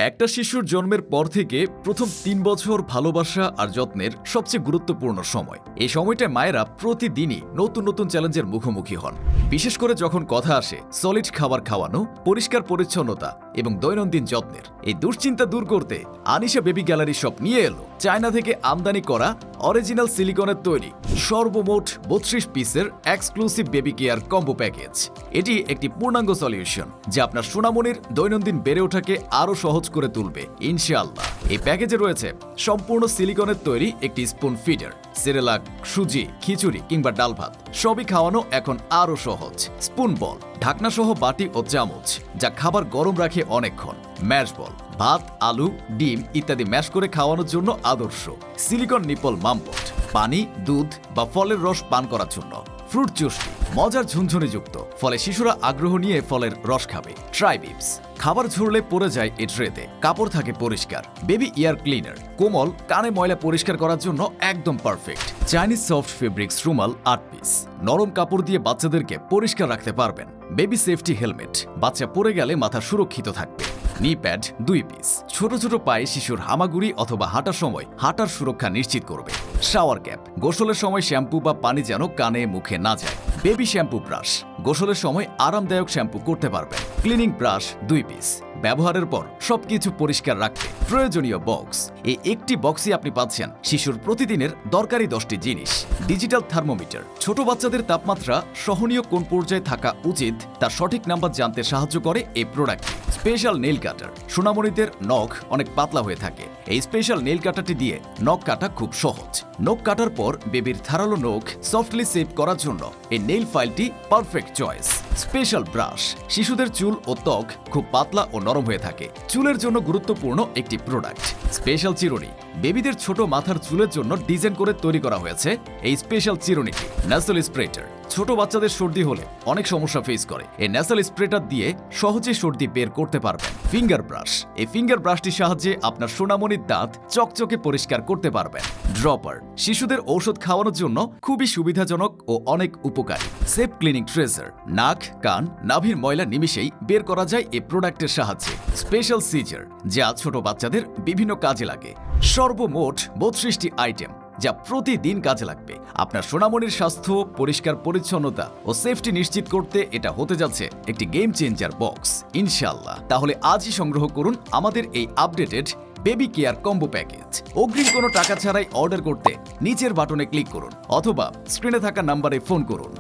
একটা শিশুর জন্মের পর থেকে প্রথম ৩ বছর ভালোবাসা আর যত্নের সবচেয়ে গুরুত্বপূর্ণ সময়। এই সময়টায় মায়েরা প্রতিদিনই নতুন নতুন চ্যালেঞ্জের মুখোমুখি হন, বিশেষ করে যখন কথা আসে সলিড খাবার খাওয়ানো, পরিষ্কার পরিচ্ছন্নতা এবং দৈনন্দিন যত্নের। এই দুশ্চিন্তা দূর করতে আনিশা বেবি গ্যালারি শপ নিয়ে এলো চায়না থেকে আমদানি করা অরিজিনাল সিলিকনের তৈরি সর্বমোট ৩২ পিসের exclusive baby care combo package. এটি একটি পূর্ণাঙ্গ সলিউশন যা আপনার সোনামণির দৈনন্দিন বেড়ে ওঠাকে আরও সহজ করে তুলবে ইনশাআল্লাহ। এই প্যাকেজে রয়েছে সম্পূর্ণ সিলিকনের তৈরি একটি স্পুন ফিডার, সেরেলাক, সুজি, খিচুড়ি কিংবা ডাল ভাত সবই খাওয়ানো এখন আরও সহজ। স্পুন বল, ঢাকনা সহ বাটি ও চামচ যা খাবার গরম রাখে অনেকক্ষণ। ম্যাশ বল, ভাত, আলু, ডিম ইত্যাদি ম্যাশ করে খাওয়ানোর জন্য আদর্শ। সিলিকন নিপল মামপট, পানি, দুধ বা ফলের রস পান করার জন্য। ফ্রুট চুষটি, মজার ঝুনঝুনিযুক্ত, ফলে শিশুরা আগ্রহ নিয়ে ফলের রস খাবে। ট্রাইবিপস, খাবার ঝরলে পড়ে যায় এ ট্রেতে, কাপড় থাকে পরিষ্কার। বেবি ইয়ার ক্লিনার, কোমল, কানে ময়লা পরিষ্কার করার জন্য একদম পারফেক্ট। চাইনিজ সফট ফেব্রিক্স রুমাল ৮ পিস, নরম কাপড় দিয়ে বাচ্চাদেরকে পরিষ্কার রাখতে পারবেন। বেবি সেফটি হেলমেট, বাচ্চা পড়ে গেলে মাথা সুরক্ষিত থাকবে। নি প্যাড ২ পিস, ছোট ছোট পায়ে শিশুর হামাগুড়ি অথবা হাঁটার সময় হাঁটার সুরক্ষা নিশ্চিত করবে। শাওয়ার ক্যাপ, গোসলের সময় শ্যাম্পু বা পানি যেন কানে মুখে না যায়। বেবি শ্যাম্পু ব্রাশ, গোসলের সময় আরামদায়ক শ্যাম্পু করতে পারবেন। ক্লিনিং ব্রাশ ২ পিস, ব্যবহারের পর সবকিছু পরিষ্কার রাখতে। প্রয়োজনীয় বক্স, এই একটি বক্সে আপনি পাচ্ছেন শিশুর প্রতিদিনের দরকারি 10টি জিনিস। ডিজিটাল থার্মোমিটার, ছোট বাচ্চাদের তাপমাত্রা সহনীয় কোন পর্যায়ে থাকা উচিত তার সঠিক নাম্বার জানতে সাহায্য করে এই প্রোডাক্ট। স্পেশাল নেইল কাটার, সোনামণিদের নখ অনেক পাতলা হয়ে থাকে, এই স্পেশাল নেইল কাটারটি দিয়ে নখ কাটা খুব সহজ। নখ কাটার পর বেবির ধারালো নখ সফটলি সেভ করার জন্য এই নেইল ফাইলটি পারফেক্ট চয়েস। স্পেশাল ব্রাশ, শিশুদের চুল ও ত্বক খুব পাতলা ও নরম হয়ে থাকে, চুলের জন্য গুরুত্বপূর্ণ একটি প্রোডাক্ট। স্পেশাল চিরুনি, বেবিদের ছোট মাথার চুলের জন্য ডিজাইন করে তৈরি করা হয়েছে এই স্পেশাল চিরুনিটি। ন্যাসল স্প্রেটার, ছোট বাচ্চাদের সর্দি হলে অনেক সমস্যা ফেস করে, এই ন্যাসল স্প্রেটার দিয়ে সহজে সর্দি বের করতে পারবেন। ফিঙ্গার ব্রাশ, এই ফিঙ্গার ব্রাশটির সাহায্যে আপনার সোনামণির দাঁত চকচকে পরিষ্কার করতে পারবেন। ড্রপার, শিশুদের ঔষধ খাওয়ানোর জন্য খুবই সুবিধাজনক ও অনেক উপকারী। সেফ ক্লিনিং ট্রেজার, নাক, কান, নাভির ময়লা নিমিশেই বের করা যায় এই প্রোডাক্টের সাহায্যে। স্পেশাল সিজার, যা ছোট বাচ্চাদের বিভিন্ন কাজে লাগে। সর্বমোট ৩২টি আইটেম যা প্রতিদিন কাজে লাগবে। আপনার সোনামণির স্বাস্থ্য, পরিষ্কার পরিচ্ছন্নতা ও সেফটি নিশ্চিত করতে এটা হতে যাচ্ছে একটি গেম চেঞ্জার বক্স ইনশাআল্লাহ। তাহলে আজই সংগ্রহ করুন আমাদের এই updated baby care combo package. অগ্রিম কোনো টাকা ছাড়াই অর্ডার করতে নিচের বাটনে ক্লিক করুন অথবা স্ক্রিনে থাকা নাম্বারে ফোন করুন।